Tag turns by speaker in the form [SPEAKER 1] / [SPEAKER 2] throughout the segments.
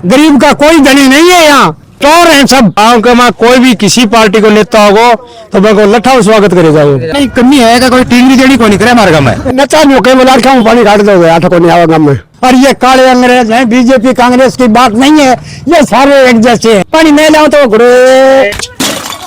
[SPEAKER 1] गरीब का कोई धनी नहीं है यहाँ, चोर हैं सब। गाँव के में कोई भी किसी पार्टी को नेता होगो तो मैं को लठा स्वागत करे जाओ।
[SPEAKER 2] नहीं कमी है का कोई टिंगरी टेढ़ी को नहीं करे हमारे गाँव में।
[SPEAKER 1] नचा नहीं कई बार क्यों पानी काट दोगे, आठ को नहीं आवा गाँव में। और ये काले अंग्रेज हैं, बीजेपी कांग्रेस की बात नहीं है, ये सारे एक जैसे हैं। पानी नहीं लाओ तो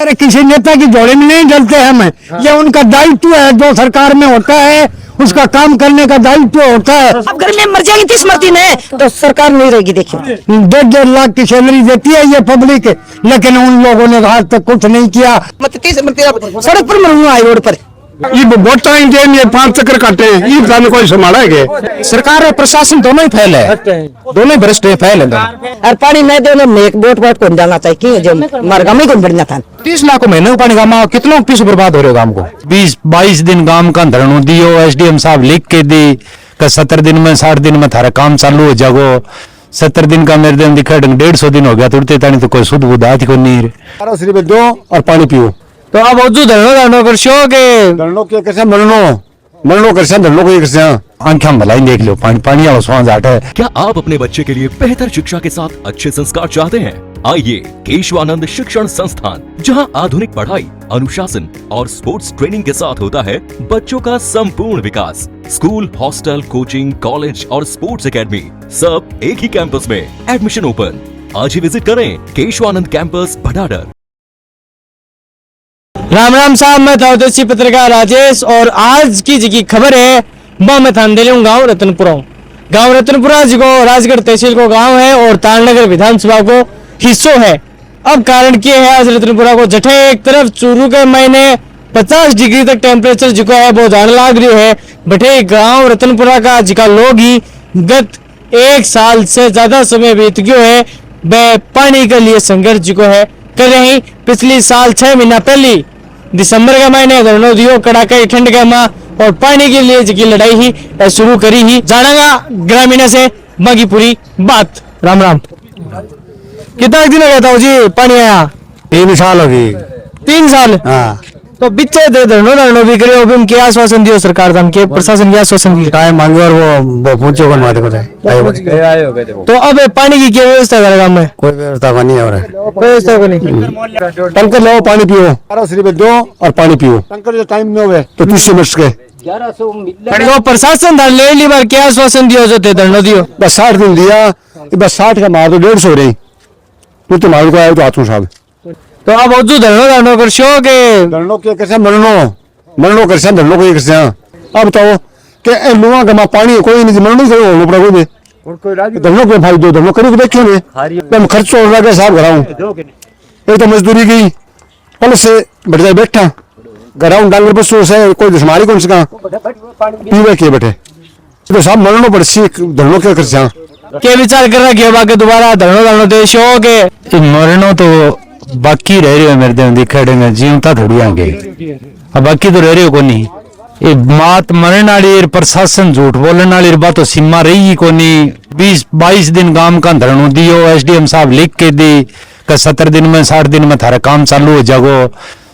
[SPEAKER 1] अरे किसी नेता की जोड़े में नहीं जलते हैं। ये उनका दायित्व है, जो सरकार में होता है उसका काम करने का दायित्व होता है।
[SPEAKER 3] अब घर में मर जाएगी 30 मरती है तो सरकार नहीं रहेगी। देखिए
[SPEAKER 1] 1.5 लाख की सैलरी देती है ये पब्लिक, लेकिन उन लोगों ने आज तक कुछ नहीं किया।
[SPEAKER 3] मतलब 30 मरती सड़क पर मरूंगा आई रोड पर।
[SPEAKER 1] ये वोट टाइम टाइम ये 5 चक्कर काटे हैं, ये जाने कोई संभाला है।
[SPEAKER 2] सरकार और प्रशासन दोनों ही फैल है, दोनों ही भ्रष्ट फैल है।
[SPEAKER 3] और पानी नहीं दे एक वोट को डालना चाहिए जो मरगामी को बढ़ना था।
[SPEAKER 2] 30 लाख महीने पानी गाँव में कितना पैसे बर्बाद हो रहे गाँव को।
[SPEAKER 4] 20-22 दिन गांव का धरणो दियो, एसडीएम साहब लिख के दी कि 70 दिन में 60 दिन में थारा काम चालू हो जागो। 70 दिन का मेरे दिन दिखा 150 दिन हो गया, तुरते तानी तो कोई शुद्ध बुद्ध आती को नहीं।
[SPEAKER 1] सिर्फ दो और पानी पियो।
[SPEAKER 4] तो अब वजू धरणो कर शो के
[SPEAKER 1] धरणो के कैसे मरणो कैसे धरणो को कैसे
[SPEAKER 4] आंखें भलाई देख लो, पानी वाला स्वाद आठ है।
[SPEAKER 5] क्या आप अपने बच्चे के लिए बेहतर शिक्षा के साथ अच्छे संस्कार चाहते हैं? आइए केशवानंद शिक्षण संस्थान, जहां आधुनिक पढ़ाई, अनुशासन और स्पोर्ट्स ट्रेनिंग के साथ होता है बच्चों का संपूर्ण विकास। स्कूल, हॉस्टल, कोचिंग, कॉलेज और स्पोर्ट्स एकेडमी सब एक ही कैंपस में। Admission open. आज ही विजिट करें केशवानंद कैंपस भटाडर।
[SPEAKER 6] राम राम साहब, मैं था उद्देश्य पत्रकार राजेश और आज की जी की खबर है मैं थान दे गाँव रतनपुरा। गाँव रतनपुरा जी को राजगढ़ तहसील को गांव है और तालनगर विधानसभा को हिस्सों है। अब कारण क्या है, आज रतनपुरा को जठे एक तरफ चूरू के महीने 50 डिग्री तक टेम्परेचर जो है वो जाने लाग रही है। बटे गांव रतनपुरा का जिका लोग ही गत 1 साल से ज्यादा समय बीत गयो है, वह पानी के लिए संघर्ष जो है कर रहे हैं। पिछली साल 6 महीना पहले दिसंबर के महीने धरणो दियो कड़ाके ठंड के माह और पानी के लिए जी लड़ाई ही शुरू करी ही। जानेगा ग्रामीण से बाकी पूरी बात। राम राम। कितना दिन हो गया था जी पानी आया?
[SPEAKER 1] 3 साल हो गई।
[SPEAKER 6] 3 साल? हाँ। तो बिच्चे धरणो भी करे, अभी क्या आश्वासन दियो सरकार का, के प्रशासन की आश्वासन दी
[SPEAKER 1] टाइम मांगे और वो पहुंचे बनवा दे।
[SPEAKER 6] तो अब पानी की क्या व्यवस्था करेगा? में
[SPEAKER 1] कोई व्यवस्था नहीं हो रहा है,
[SPEAKER 6] कोई व्यवस्था को नहीं।
[SPEAKER 1] टंकर लो पानी पियो, सिर्फ दो और पानी पियो। टंकर जो टाइम में हो तो 30 मिनट के
[SPEAKER 6] तो प्रशासन ले ली बार क्या आश्वासन दियो जो थे धरणो दियो?
[SPEAKER 1] बस 60 दिन दिया, बस 60 का मार तो 150 हो रही। तो मार को आया तो हाथों साहब।
[SPEAKER 6] तो अब धरणो कर शो के
[SPEAKER 1] धरणो के कैसे मरणो कैसे धरणो को कैसे। अब बताओ कि लुआ गमा पानी कोई नहीं मरणो ही करो पड़ा कोई धरणो के भाई दो धरणो करी देखियो ने खर्च हो रहा है साहब। घराऊं एक तो मजदूरी की पल से बैठ जाए बैठा घराऊं डांगर बसों से कोई दुश्मनी कौन सा पीवे के बैठे तो साहब मरणो पड़ सी धरणो के कर
[SPEAKER 6] क्या विचार कर रहा है बाकी दोबारा धरणो देश हो के
[SPEAKER 4] मरणो तो बाकी रह रही है मेरे दिन दिखाड़ेंगे जीवता थोड़ी आगे। अब बाकी तो रह रही हो को नहीं। ये बात मरण वाली प्रशासन झूठ बोलने वाली बात तो सीमा रही ही को नहीं। 20-22 दिन गांव का धरणो दियो, एसडीएम साहब लिख के दी कि 70 दिन में 60 दिन में थारा काम चालू हो जागो।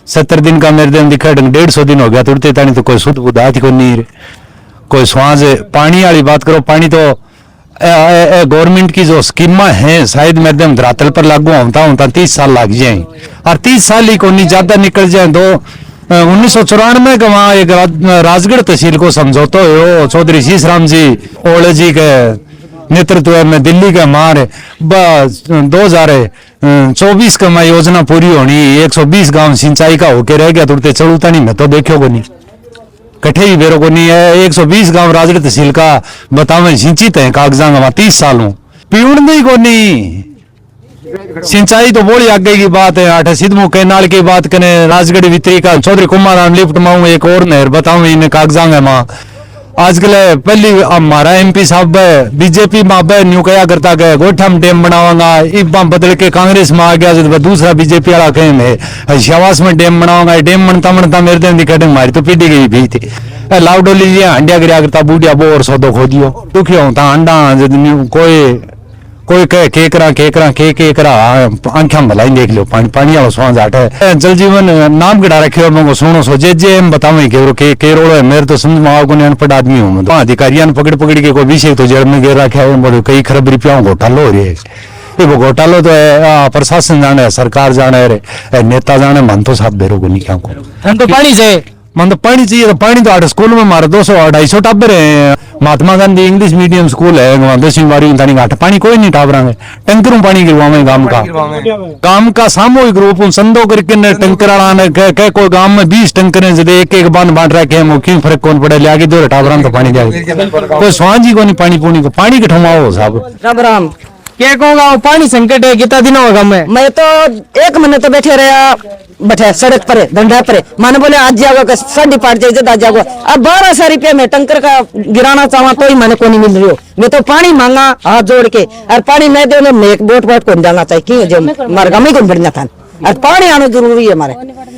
[SPEAKER 4] 70 दिन का मेरे दिन दिखा 150 दिन हो गया, तुरते तानी तो कोई शुद्ध बुद्ध आती को नहीं। कोई स्वाज पानी वाली बात करो, पानी तो गवर्नमेंट की जो स्कीमा है शायद मेरे धरातल पर लागू होता 30 साल लग जाए और 30 साल ही को नहीं ज्यादा निकल जाए। 1994 का वहाँ एक राजगढ़ तहसील को समझौता हो चौधरी शीश राम जी ओले जी के नेतृत्व में दिल्ली के मार 2024 का योजना पूरी होनी। 120 गांव सिंचाई का होके रह गया, तुरते चलूता नहीं। मैं तो देखो को नहीं कठे ही बेरो को नहीं है। 120 गांव राजगढ़ तहसील का बतावे सिंचित है कागजा में 30 सालों पीण नहीं को नहीं। सिंचाई तो बड़ी आगे की बात है। 8 सिद्धमू कैनाल की बात करें, राजगढ़ वितरी का चौधरी कुमार राम लिफ्ट माऊ एक और नहर बताऊ इन कागजा में माँ आजकल पहली हमारा एमपी साहब बीजेपी में न्यू कया करता गया गोठा में डैम बनावांगा, इब बदल के कांग्रेस में आ गया जब दूसरा बीजेपी वाला कहें शवास में डैम बनावांगा। डैम बनता बनता मेरे दिन दिखाटे मारी तो पीटी गई भी थी। लाउडोली हंडिया गिरा करता बूढ़िया बो और सौदो खो दियो दुखी होता अंडा कोई कह केकरा आंखा भलाई देख लो पानी वाला स्वाद आठ है। जल जीवन नाम गिरा रखे मैं सुनो सो जे बतावे के रोड़ो है। मेरे तो समझ में आओ को अनपढ़ आदमी हूँ। अधिकारियों ने पकड़ के कोई विषय तो जेल में गिर रखा है, कई खरब रुपया घोटाला हो रही है। ये वो घोटालो तो है, प्रशासन जाने, सरकार जाने, नेता जाने, मन तो साहब बेरो को नहीं क्या को
[SPEAKER 6] हम तो पानी से
[SPEAKER 4] मन तो पानी चाहिए। तो पानी तो आठ स्कूल में हमारे 200-250 टाबर है। Mahatma Gandhi English medium school है वहाँ 10वीं 12वीं तक घाट पानी कोई नहीं टाबरा में। टंकरों पानी गिरवावे गांव का सामूहिक रूप संदो करके न टंकर वाला कह कोई गांव में 20 टंकर हैं जदे एक बांध बांट रखे हैं मुख्य फर्क कौन पड़े ले आगे दो टाबरा तो पानी दे कोई स्वांजी को नहीं पानी पूनी को पानी के ठमाओ साहब।
[SPEAKER 3] राम राम।
[SPEAKER 6] क्या कहूँगा वो पानी संकट है कितना दिन होगा मैं
[SPEAKER 3] तो 1 महीने तो बैठे रहा बैठे सड़क पर धंधा पर माने बोले आज जाओगे संडी पाट जाए आज जाओगे। अब 1200 रुपये में टंकर का गिराना चाहवा तो ही मैंने को नहीं मिल रही हो। मैं तो पानी मांगा हाथ जोड़ के और पानी नहीं दे मैं एक बोट को जाना चाहिए क्यों जो मरगमी को बढ़ना था और पानी आना जरूरी है हमारे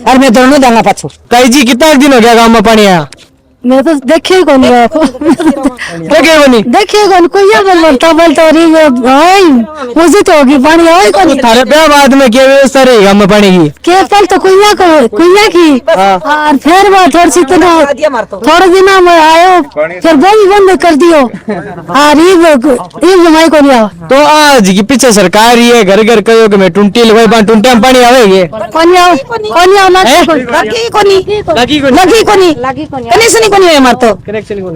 [SPEAKER 3] और मैं दोनों जाना पाछू।
[SPEAKER 6] ताई जी कितना दिन हो गया गाँव में पानी आया?
[SPEAKER 7] मैं तो देखे को नहीं बोलता मुझे तो होगी पानी आए को नहीं।
[SPEAKER 6] थारे पे बाद में क्या व्यवस्था रही गाँव में पानी की?
[SPEAKER 7] केवल तो कुइया की और फिर वो थोड़ी सी थोड़े दिन में आयो फिर वो भी बंद कर दियो और ये जमाई को नहीं आओ।
[SPEAKER 6] तो आज की पीछे सरकार ही है घर घर कहो कि मैं टुंटी लगवाई टुंटी में पानी आवेगी
[SPEAKER 7] कोनी आओ
[SPEAKER 3] कनेक्शन ही नहीं है हमारे तो।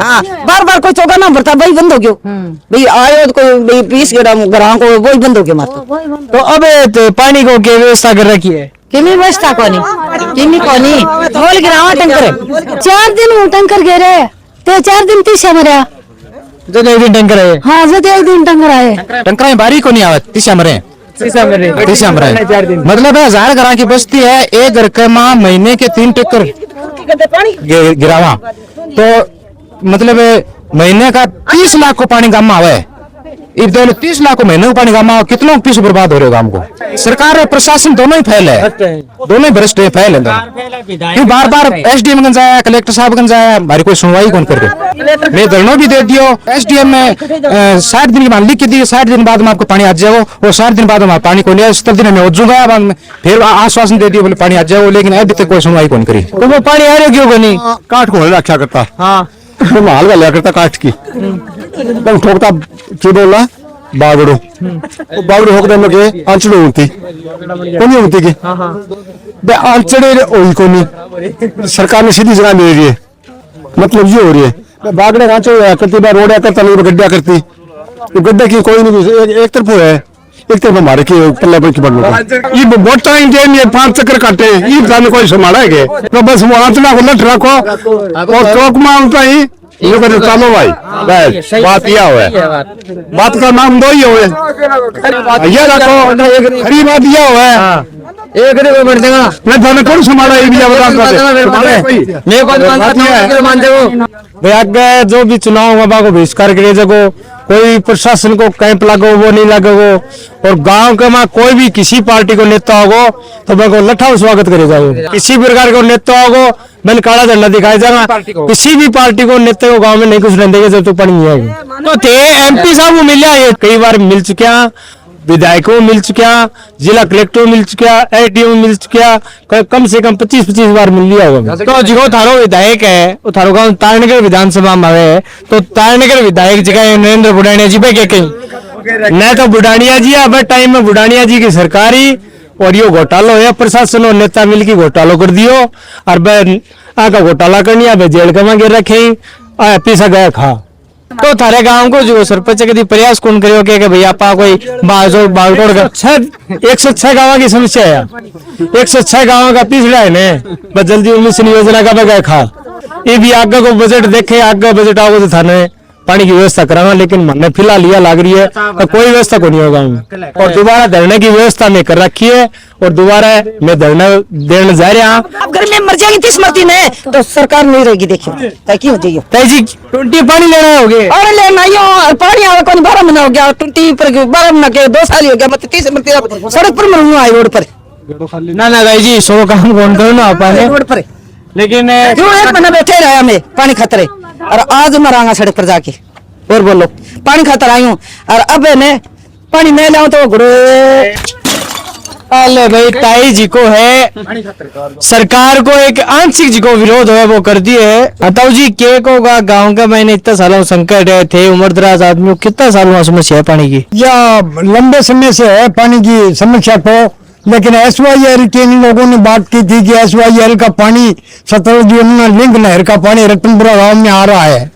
[SPEAKER 3] हाँ बार बार कोई चौका ना भरता वही बंद हो गयो भाई आयो तो कोई 20 ग्राम को वही बंद हो गया हमारे
[SPEAKER 6] तो अब तो पानी को क्या व्यवस्था कर रखी है?
[SPEAKER 3] किमी व्यवस्था कोनी बोल गिरावा टंकर
[SPEAKER 7] 4 दिन टंकर गिरे तो 4 दिन तीसरा मरा
[SPEAKER 6] जो एक दिन टंकर है।
[SPEAKER 7] हाँ जो 1 दिन टंकर आए
[SPEAKER 2] टंकरा बारी को नहीं आवत तीसरा मरे मतलब 1000 घर की बस्ती है। एक घर के माँ महीने के 3 टंकर गिरावा तो मतलब महीने का 30 लाख को पानी गाँव में आवे। 30 लाख को महीने को पानी गाँव में कितना पैसे बर्बाद हो रहे गाँव को। सरकार और प्रशासन दोनों ही फैल है, दोनों ही भ्रष्ट फैल है। क्यों बार बार SDM गंज आया, कलेक्टर साहब गंज आया, हमारी कोई सुनवाई कौन कर रहे। मैं धरना भी दे दियो SDM में 60 दिन की मान लिख के दी 60 दिन बाद में आपको पानी आ जाओ और 60 दिन बाद हमारा पानी को नहीं 70 दिन में उजूंगा बाद में फिर आश्वासन दे दियो बोले पानी आ जाओ लेकिन अभी तक कोई सुनवाई कौन करी।
[SPEAKER 6] तो वो पानी आ रहा क्यों नहीं?
[SPEAKER 1] काट को रखा करता
[SPEAKER 6] हाँ
[SPEAKER 1] तो माल का लिया करता काट की तुम ठोकता की बोला बागड़ो बागड़ो होकर हम के आंचड़ो होती कोनी होती की बे आंचड़े ओई कोनी सरकार ने सीधी जगह ले रही है मतलब ये हो रही है बागड़े आंचड़े करती बार रोड करता नहीं गड्ढा करती तो गड्ढे की कोई नहीं एक तरफ है एक तरफ हमारे की पल्ले पर की बनवा ये बहुत टाइम टाइम ये 5 चक्कर काटे ये जाने कोई संभाला है तो बस वो आंचड़ा को लट रखो और चौक मांगता ही ये कर चलो भाई बस बात यह है बात का नाम दो ही हो ये रखो खरी बात यह हो
[SPEAKER 6] एक को बढ़ देगा
[SPEAKER 1] मैं थाने कौन संभाला ये भी
[SPEAKER 6] मैं कौन मान भाई आगे जो भी चुनाव होगा को बहिष्कार करे जगो कोई प्रशासन को कैंप लगो वो नहीं लगो और गांव के में कोई भी किसी पार्टी को नेता होगो तो मैं को लठा स्वागत करे जाओ। किसी प्रकार को नेता होगो मैंने काला झंडा दिखाई जाएगा किसी भी पार्टी को नेता को गांव में नहीं कुछ रहने देगा जब तो पानी नहीं आएगी। तो थे MP साहब को मिला ये कई बार मिल चुका विधायकों मिल चुका जिला कलेक्टर मिल चुका SDM मिल चुका कम से कम 25 बार मिल लिया होगा। तो जो थारो विधायक है वो थारो गाँव तारनगर विधानसभा में आवे तो तारनगर विधायक जगह नरेंद्र बुढ़ानिया जी पे कहीं न तो बुढ़ानिया जी अब टाइम में बुढ़ानिया जी की सरकारी और यो घोटालो है प्रशासन और नेता मिलकर घोटालो कर दियो और आका घोटाला करनी अब जेल के मांगे रखे पीसा गया खा। तो थारे गांव को जो सरपंच के प्रयास कौन करियो के भैया आपा कोई बागड़ोड़ का 106 गाँव की समस्या है 106 गाँव का पिछड़ा है ने बस जल्दी 19 योजना का बगैर खा ये भी आगे को बजट देखे आगे बजट आओगे तो थाने पानी की व्यवस्था कराना लेकिन मन फिलहाल यह लाग रही है तो कोई व्यवस्था को नहीं होगा और दोबारा धरने की व्यवस्था में कर रखी है और दोबारा मैं धरना देने जा रहा हूँ।
[SPEAKER 3] अब घर में मर जाएंगे 30 मरती नहीं तो सरकार नहीं रहेगी देखियो क्यों जाइयो
[SPEAKER 6] ताई जी 20 पानी लेना हो गया
[SPEAKER 3] और लेना यो पानी आवे कोई 12 महीना हो गया 20 पर 12 महीना के 2 साल हो गया मतलब 30 मरती सड़क पर मरूंगा रोड पर
[SPEAKER 6] ना ताई जी 100 काम कौन करना पानी
[SPEAKER 3] रोड पर
[SPEAKER 6] लेकिन
[SPEAKER 3] क्यों 1 महीना बैठे रहा मैं पानी खतरे और आज मरांगा सड़क पर जाके और बोलो पानी खातर आई हूँ और अब ने पानी नहीं लाऊं तो घुड़े
[SPEAKER 6] अले भाई ताई जी को है सरकार को एक आंशिक जी को विरोध है वो कर दिए है। अताऊ जी के को गाँव का मैंने इतना सालों संकट है थे उम्र दराज आदमी कितना सालों समस्या है पानी की?
[SPEAKER 1] या लंबे समय से है पानी की समस्या तो, लेकिन SYL के इन लोगों ने बात की थी कि SYL का पानी सतलुज यमुना लिंक नहर का पानी रतनपुरा गांव में आ रहा है,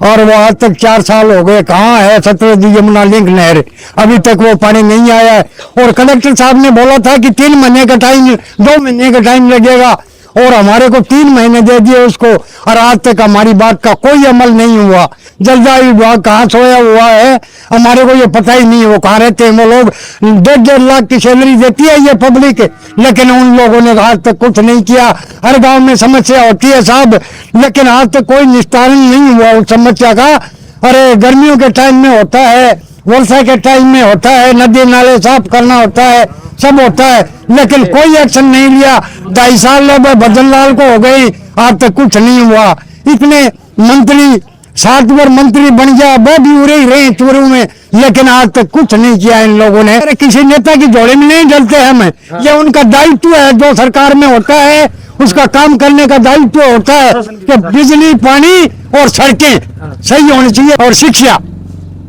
[SPEAKER 1] और वो आज तक 4 साल हो गए। कहाँ है सतलुज यमुना लिंक नहर? अभी तक वो पानी नहीं आया है। और कलेक्टर साहब ने बोला था कि 3 महीने का टाइम, 2 महीने का टाइम लगेगा, और हमारे को 3 महीने दे दिए उसको, और आज तक हमारी बात का कोई अमल नहीं हुआ। जलदाय विभाग कहाँ सोया हुआ है हमारे को ये पता ही नहीं है। वो कहाँ रहते हैं? वो लोग 1.5 लाख की सैलरी देती है ये पब्लिक, लेकिन उन लोगों ने आज तक कुछ नहीं किया। हर गांव में समस्या होती है साहब, लेकिन आज तक कोई निस्तारण नहीं हुआ उस समस्या का। अरे गर्मियों के टाइम में होता है, वर्षा के टाइम में होता है, नदी नाले साफ करना होता है, सब होता है, लेकिन कोई एक्शन नहीं लिया। 2.5 साल भजन लाल को हो गई, आज तक कुछ नहीं हुआ। इतने मंत्री 7 बार मंत्री बन गया, वो भी उड़े ही रहे चोरों में, लेकिन आज तक कुछ नहीं किया इन लोगों ने। अरे किसी नेता की जोड़े में नहीं डलते हम, ये उनका दायित्व है जो सरकार में होता है, उसका काम करने का दायित्व होता है कि बिजली, पानी और सड़कें सही होनी चाहिए। और शिक्षा,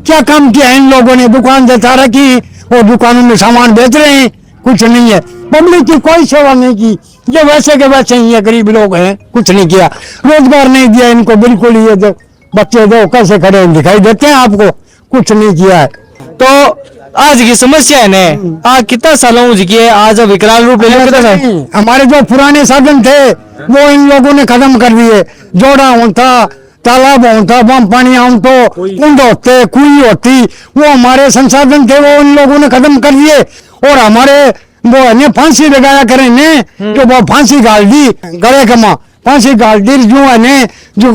[SPEAKER 1] क्या काम किया इन लोगों ने? दुकान जता रखी और दुकानों में सामान बेच रहे हैं, कुछ नहीं है। पब्लिक की कोई सेवा नहीं की, ये वैसे के वैसे ही है, गरीब लोग हैं, कुछ नहीं किया। रोजगार नहीं दिया इनको बिल्कुल। ये जो बच्चे दो कैसे खड़े हैं दिखाई देते हैं आपको, कुछ नहीं किया है।
[SPEAKER 6] तो आज की समस्या है ना, आज कितना सालों की है, आज विकराल रूप ले लिया।
[SPEAKER 1] हमारे जो पुराने साधन थे वो इन लोगों ने खत्म कर दिए। जोड़ा होता, तालाब होता, बम पानी आम तो कुंड होते, कुई होती, वो हमारे संसाधन थे, वो इन लोगों ने खत्म कर दिए। और हमारे वो है फांसी लगाया करें ने, जो वो फांसी गाल दी गले कमा, फांसी गाल दी जो है ने, जो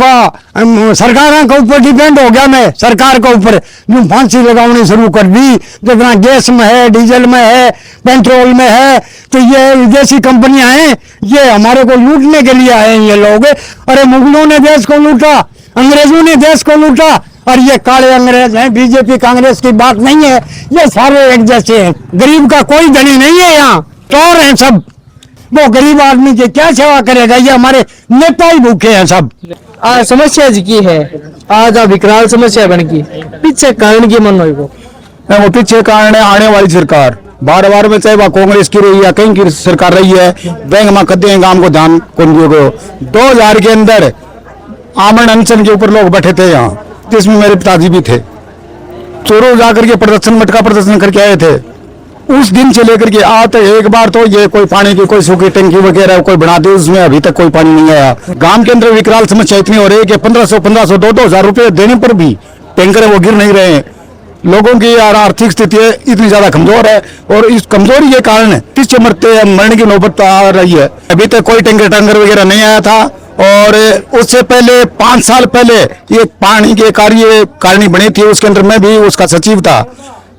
[SPEAKER 1] सरकार के ऊपर डिपेंड हो गया। मैं सरकार के ऊपर जो फांसी लगानी शुरू कर दी, जितना गैस में है, डीजल में है, पेट्रोल में है, तो ये विदेशी कंपनियां हैं, ये हमारे को लूटने के लिए आए ये लोग। अरे मुगलों ने देश को लूटा, अंग्रेजों ने देश को लूटा, और ये काले अंग्रेज हैं। बीजेपी कांग्रेस की बात नहीं है, ये सारे एक जैसे हैं। गरीब का कोई धनी नहीं है, यहाँ चोर हैं सब। वो गरीब आदमी की क्या सेवा करेगा? ये हमारे नेता ही भूखे हैं सब।
[SPEAKER 6] आज समस्या जी की है, आज विकराल समस्या बन की पीछे कारण की मन हो
[SPEAKER 1] वो पीछे कारण है आने वाली सरकार। बार में चाहे वह कांग्रेस की रही है, कहीं की सरकार रही है, बैंक में कदे गांव को ध्यान कौन दियो। 2000 के अंदर आमरण अनशन के ऊपर लोग बैठे थे यहाँ, जिसमें मेरे पिताजी भी थे। चोरों जाकर के प्रदर्शन, मटका प्रदर्शन करके आए थे। उस दिन से लेकर के आज तक एक बार तो ये कोई पानी की कोई सूखी टंकी वगैरह कोई बना दी, उसमें अभी तक कोई पानी नहीं आया। गांव के अंदर विकराल समस्या इतनी हो रही है कि 1500 2,000 रुपए देने पर भी टैंकर वो गिर नहीं रहे हैं। लोगों की यार आर्थिक स्थिति इतनी ज्यादा कमजोर है, और इस कमजोरी के कारण किससे मरने की नौबत आ रही है। अभी तक कोई टैंकर वगैरह नहीं आया था, और उससे पहले 5 साल पहले ये पानी के कार्यकारिणी बनी थी, उसके अंदर मैं भी उसका सचिव था।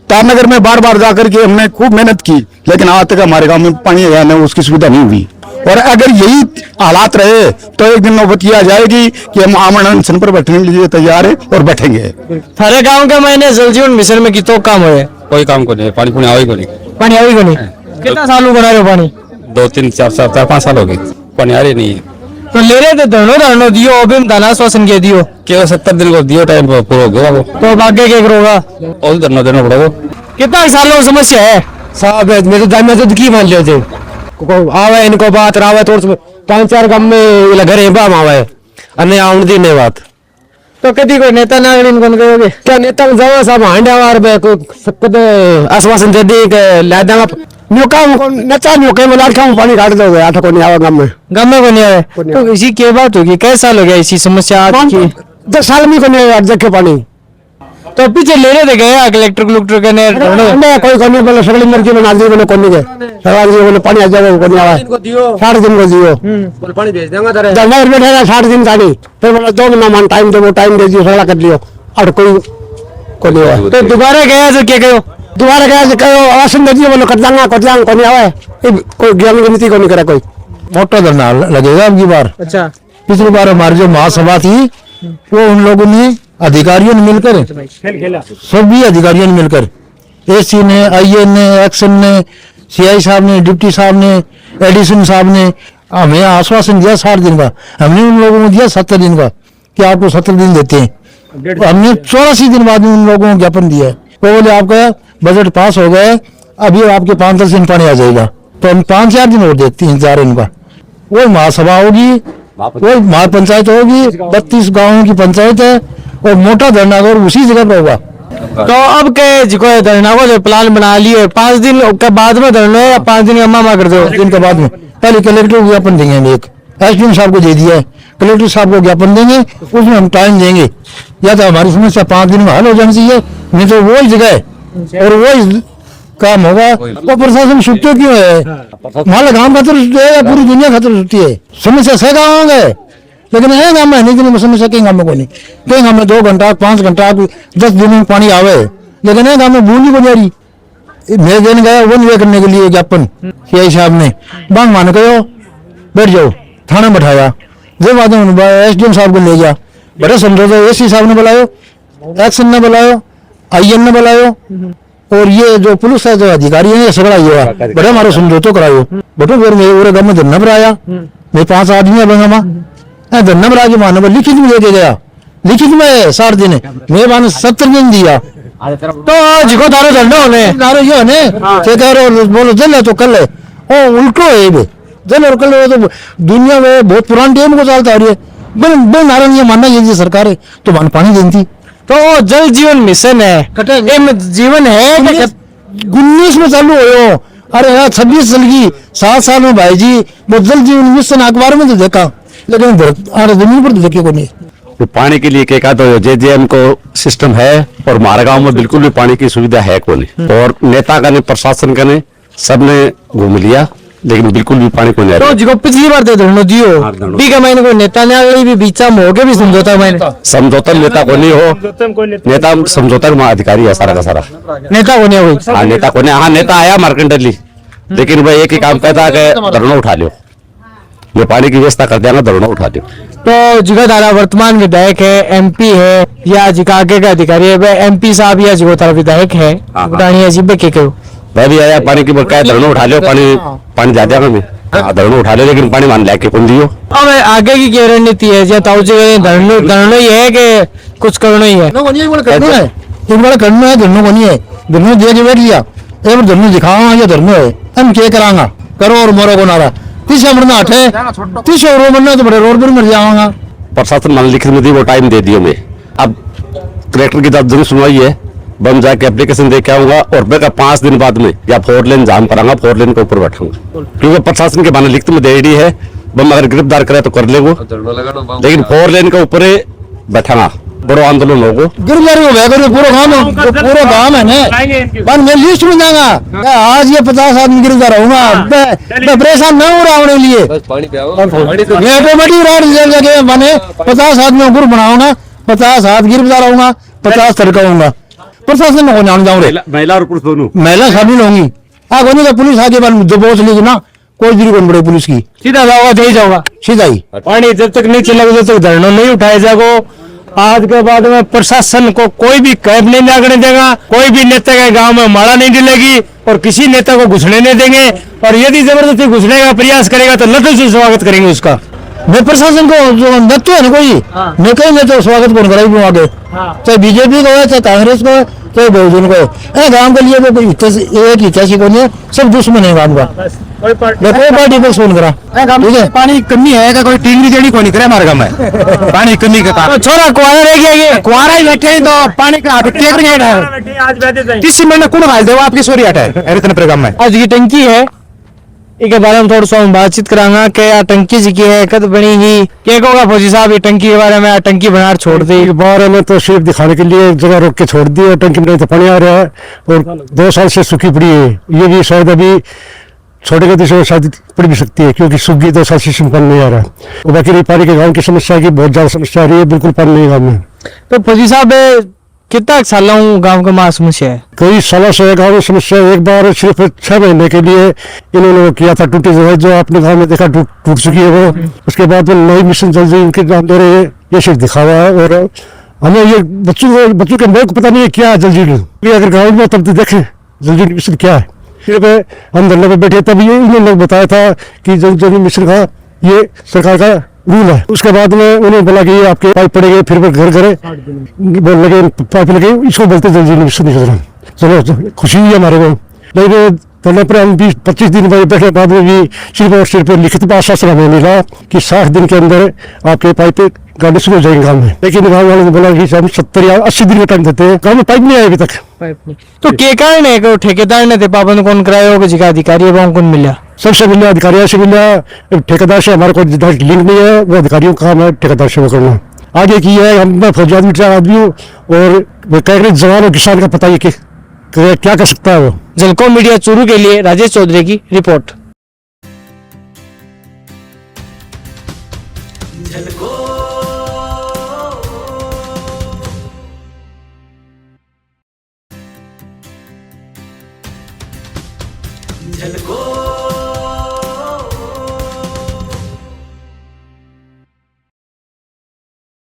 [SPEAKER 1] तारनगर में बार जाकर के हमने खूब मेहनत की, लेकिन आज तक हमारे गांव में पानी है ना, उसकी सुविधा नहीं हुई। और अगर यही हालात रहे तो एक दिन नौबत आ जाएगी कि हम आमरण अनशन पर बैठने के लिए तैयार है और बैठेंगे।
[SPEAKER 6] थारे गांव का मैंने जल जीवन मिशन में कितो काम हुए?
[SPEAKER 8] कोई काम को नहीं, पानी आई को नहीं,
[SPEAKER 6] पानी आई को नहीं। कितना सालों बना रहे हो पानी?
[SPEAKER 8] 2 3 4 5 साल हो गए, पानी आ रही नहीं है।
[SPEAKER 6] तो ले रहे थे धनो दियो, अभी दाना श्वासन के दियो,
[SPEAKER 8] केवल 70 दिन को दियो, टाइम पूरा हो गया वो।
[SPEAKER 6] तो आगे क्या करोगा?
[SPEAKER 8] और धरना देना पड़ेगा।
[SPEAKER 6] कितना सालों की समस्या है
[SPEAKER 2] साहब? मेरे दाम में तो की मान लियो थे आवे, इनको बात रावे थोड़ा 5-4 गांव में घर है बाम आवे, अन्य आउन दी नहीं बात।
[SPEAKER 6] तो कभी कोई नेता नागरिक कौन करोगे?
[SPEAKER 2] क्या नेता जावा साहब हांडा वार में कोई आश्वासन दे दी के ला देगा न्योका नचा न्योके में लाट खाऊं पानी काट दोगे, आठ को नहीं आवे गांव में
[SPEAKER 6] को नहीं आवे। तो इसी के बात होगी, कैसा साल हो गया इसी समस्या आज की?
[SPEAKER 2] 10 साल में को नहीं आया देखे पानी।
[SPEAKER 6] तो पीछे ले रहे थे गया कलेक्टर के ने
[SPEAKER 2] कोई कोनी बोले सगली मर्जी बना दी, बोले कोनी के सरकार जी बोले पानी आ जाओ, कोनी आवे 60 दिन को दियो, बोले पानी भेज देंगे तेरे जल्दी बैठेगा 60 दिन गाड़ी, फिर बोले 2 महीना मान टाइम दे, वो टाइम दे दियो, सगला कर लियो, और कोई नहीं आवे।
[SPEAKER 6] तो दोबारा गया तो क्या कहो?
[SPEAKER 2] दोबारा गया तो कहो आवासन दे दियो, बोले कर देंगे कोनी आवे, कोई ज्ञान गिनती को नहीं करे कोई।
[SPEAKER 1] मोटा धरना लगेगा अब की बार।
[SPEAKER 6] अच्छा,
[SPEAKER 1] पिछली बार हमारी जो महासभा थी वो उन लोगों ने अधिकारियों ने मिलकर, सभी अधिकारियों ने मिलकर, एसी ने, IA ने, एक्शन ने, सीआई साहब ने, डिप्टी साहब ने, एडिशन साहब ने हमें आश्वासन दिया 60 दिन का, हमने उन लोगों को दिया 70 दिन का कि आपको 70 दिन देते हैं। हमने 84 दिन बाद में उन लोगों को ज्ञापन दिया है। तो बोले आपका बजट पास हो गया, अभी आपके 5-10 दिन पानी आ जाएगा। तो हम 5-4 दिन और देखते हैं इंतजार इनका। वही महासभा होगी, वही महापंचायत होगी, 32 गाँवों की पंचायत है और मोटा धरना और उसी जगह पर होगा।
[SPEAKER 6] तो अब के जिको धरना को जो प्लान बना लिए 5 दिन के बाद में धरना है या 5 दिन का मामा कर दो?
[SPEAKER 1] दिन के बाद में पहले कलेक्टर को ज्ञापन देंगे, हम एक एसडीएम साहब को दे दिया है, कलेक्टर साहब को ज्ञापन देंगे, उसमें हम टाइम देंगे। या तो हमारी समस्या 5 दिन में हल हो जानी चाहिए, नहीं तो वही जगह है और वही काम होगा। वो प्रशासन छुट्टी क्यों है? हमारे गाँव खातर छुट्टी है या पूरी दुनिया खातर छुट्टी है? समस्या सह गाँव होंगे, लेकिन है गाँव में नहीं, समस्या कहीं गाँव में को नहीं। कहीं गाँव में 2 घंटा 5 घंटा 10 दिन में पानी आवे, लेकिन है गाँव में बूंदी को जा रही। मैं देने गया वन वे करने के लिए ज्ञापन, सीआई साहब ने बांग मान कहो बैठ जाओ, थाना बैठाया, जब बाद एसडीएम साहब को ले गया, बड़े समझौता एससी साहब ने बुलायो, एक्शन ने बुलायो, आईएन ने बुलायो, और ये जो पुलिस है जो अधिकारी है सगड़ा हुआ बड़े हमारे समझौतो करायो। बटो फिर मैं पूरे गाँव में धरना बनाया, मैं 5 आदमी बंगा धरना बना के मानो लिखित में लेके गया, लिखित में 60 दिन मैं मानो 70 दिन दिया।
[SPEAKER 6] तो जिको दारो धरना होने
[SPEAKER 1] ये होने बोलो जल है तो कल है, ओ उल्टो है ये जल और कल है। तो दुनिया में बहुत पुराने टाइम को चलता आ रही है, बिल नारायण ये मानना ये सरकार है तो मान पानी देती।
[SPEAKER 6] तो जल जीवन मिशन है, जीवन है
[SPEAKER 1] 19 में चालू हो। अरे यार 26 साल की 7 साल में भाई जी वो जल जीवन मिशन अखबार में तो देखा, लेकिन जमीन पर तो देखे को नहीं।
[SPEAKER 8] तो पानी के लिए क्या तो जेजेएम को सिस्टम है और हमारे गांव में बिल्कुल भी पानी की सुविधा है को नहीं। और नेता का ने, प्रशासन का ने, सबने घूम लिया, लेकिन बिल्कुल भी पानी को नहीं।
[SPEAKER 6] तो जिको पिछली बार दे धरनो दियो बीका महीने को नेता ने अगली भी बीचा में होके भी समझौता मैंने
[SPEAKER 8] समझौता नेता को नहीं हो, नेता समझौता का अधिकारी है सारा का सारा,
[SPEAKER 6] नेता को नहीं हुई।
[SPEAKER 8] हाँ नेता को नहीं। हाँ नेता आया मार्केंडली, लेकिन भाई एक ही काम कहता है धरना उठा लो, ये पानी की व्यवस्था कर देना, धरना उठा दो।
[SPEAKER 6] तो जिका तारा वर्तमान विधायक है, एमपी है या जिका आगे का अधिकारी है, वह एमपी साहब या जिको तारा विधायक है बतानी है के कहो
[SPEAKER 8] भाई भी आया पानी की बकाया धरना उठा लो, पानी जा जाएगा मैं धरना उठा लो, लेकिन पानी मान लेके कौन दियो।
[SPEAKER 6] अब आगे की क्या रणनीति है? जो ताऊ जी धरना ही है कि कुछ करना ही है?
[SPEAKER 1] करना है धरना को नहीं है, धरना दे के बैठ लिया, एक बार धरना दिखावा ये धरना है, हम क्या करांगा करो और मोरो को नारा 30 मरना 8 है 30 रो मरना तो बड़े रोड पर मर जाऊंगा।
[SPEAKER 8] प्रशासन मान लिखित में दी वो टाइम दे दियो मैं, अब कलेक्टर की तरफ जरूर सुनवाई है, बम जाके एप्लीकेशन दे के आऊंगा और मैं 5 दिन बाद में या 4 लेन जाम कराऊंगा, 4 लेन के ऊपर बैठूंगा, क्योंकि प्रशासन के बाने लिखित में दे दी है, बम अगर गिरफ्तार करे तो कर ले वो, लेकिन 4 लेन के ऊपर बैठाना बड़ो आंदोलन होगा।
[SPEAKER 1] गिरफ्तारी हो गया पूरा गाँव है ना, मैं लिस्ट में जाऊंगा आज ये 50 आदमी गिरफ्तार होगा, मैं परेशान न हो रहा होने लिए, मैं ऑटोमेटिक रात जेल जाके मैंने 50 आदमी ग्रुप बनाऊंगा, 50 हाथ गिरफ्तार होगा, 50 तड़काऊंगा। प्रशासन में जान जाऊंगे,
[SPEAKER 8] महिला और पुरुष दोनों,
[SPEAKER 1] महिला शामिल होंगी। आगे का पुलिस आगे दबोच लेगी ना, कोई जरूरत नहीं पड़े पुलिस की,
[SPEAKER 6] सीधा जाओगा दे जाओगा
[SPEAKER 1] सीधा ही।
[SPEAKER 6] पानी जब तक नहीं चलेगा जब तक धरना नहीं उठाया जाएगा। आज के बाद में प्रशासन को कोई भी कैब नहीं लागने देगा, कोई भी नेता के गांव में माला नहीं डलेगी और किसी नेता को घुसने नहीं देंगे, और यदि जबरदस्ती घुसने का प्रयास करेगा तो लड्डू से स्वागत करेंगे उसका।
[SPEAKER 1] मैं प्रशासन को नत्तो है ना कोई, मैं कहीं नहीं तो स्वागत कौन कराई आगे, चाहे बीजेपी को है, चाहे कांग्रेस को है, चाहे बहुजन को है, गाँव के लिए कोई एक हितैषी को नहीं है, सब दुश्मन है गाँव का, कोई पार्टी को फोन करा। ठीक है,
[SPEAKER 2] पानी कमी है का कोई टीम रेडी को नहीं करे हमारे गाँव में पानी कमी का कारण।
[SPEAKER 6] छोरा कुआरा रह गया, ये
[SPEAKER 2] कुआरा ही बैठे तो पानी का किसी महीने कौन भाई दो आपकी सोरी हटाए इतने गाँव में।
[SPEAKER 6] आज की टंकी है, इसके बारे में थोड़ा सा बातचीत करांगा कि यार टंकी जी की है, कद बनेगी, क्या कहोगा फौजी साहब ये टंकी के बारे में? टंकी बना छोड़ दी
[SPEAKER 1] बाहर में तो सिर्फ दिखाने के लिए जगह रोक के छोड़ दी, और टंकी में तो पानी आ रहा है और 2 साल से सूखी पड़ी है, ये भी शायद अभी छोड़ेगा तो शायद पड़ भी सकती है, क्योंकि सूख गई 2 साल से पानी नहीं आ रहा है। और बाकी पानी के गाँव की समस्या की बहुत ज्यादा समस्या आ रही है, बिल्कुल पानी नहीं गाँव में।
[SPEAKER 6] तो फौजी साहब कितना साल गाँव का समस्या है?
[SPEAKER 1] कई सालों से गाँव में समस्या, एक बार सिर्फ 6 महीने के लिए इन्होंने किया था, टूटी जगह जो आपने गाँव में देखा टूट चुकी है वो, उसके बाद नई मिशन जल्दी इनके नाम दे रहे हैं, ये सिर्फ दिखावा है। और हमें ये बच्चों के मेरे को पता नहीं है क्या है जल्दी, अगर गाँव में तब तो देखें जल्दी मिशन क्या है, फिर हम धरने पे बैठे तब ये इन्होंने बताया था कि जल मिशन का ये सरकार का रूल है। उसके बाद में उन्होंने बोला कि ये आपके पाइप पड़ेंगे, फिर घर घरे बोल लगे पाइप लगे, इसको बोलते जल जीवन मिशन योजना। चलो खुशी हुई हमारे को। लेकिन धरने पर हम 20-25 दिन बैठे बाद में भी सिर्फ लिखित आश्वासन हमें मिला कि 60 दिन के अंदर आपके पाइप गाड़ी शुरू हो जाएंगे गाँव में। लेकिन गाँव वालों ने बोला कि हम 70 या 80 दिन का टाइम देते हैं, गाँव में पाइप नहीं आया अभी तक।
[SPEAKER 6] तो के कारण है कि ठेकेदार ने पाबंद कौन कराया होगा, जिका अधिकारी है वो कौन मिला?
[SPEAKER 1] सबसे मिला, अधिकारियों से मिला, ठेकेदार से हमारा कोई लिंक नहीं है, वो अधिकारियों का काम है ठेकेदार से वो करना। आगे की है हम फौजी आदमी हूँ और कैसे जवान और किसान का पता ही कि क्या कर सकता है वो।
[SPEAKER 6] जलको मीडिया चूरू के लिए राजेश चौधरी की रिपोर्ट।
[SPEAKER 5] झलको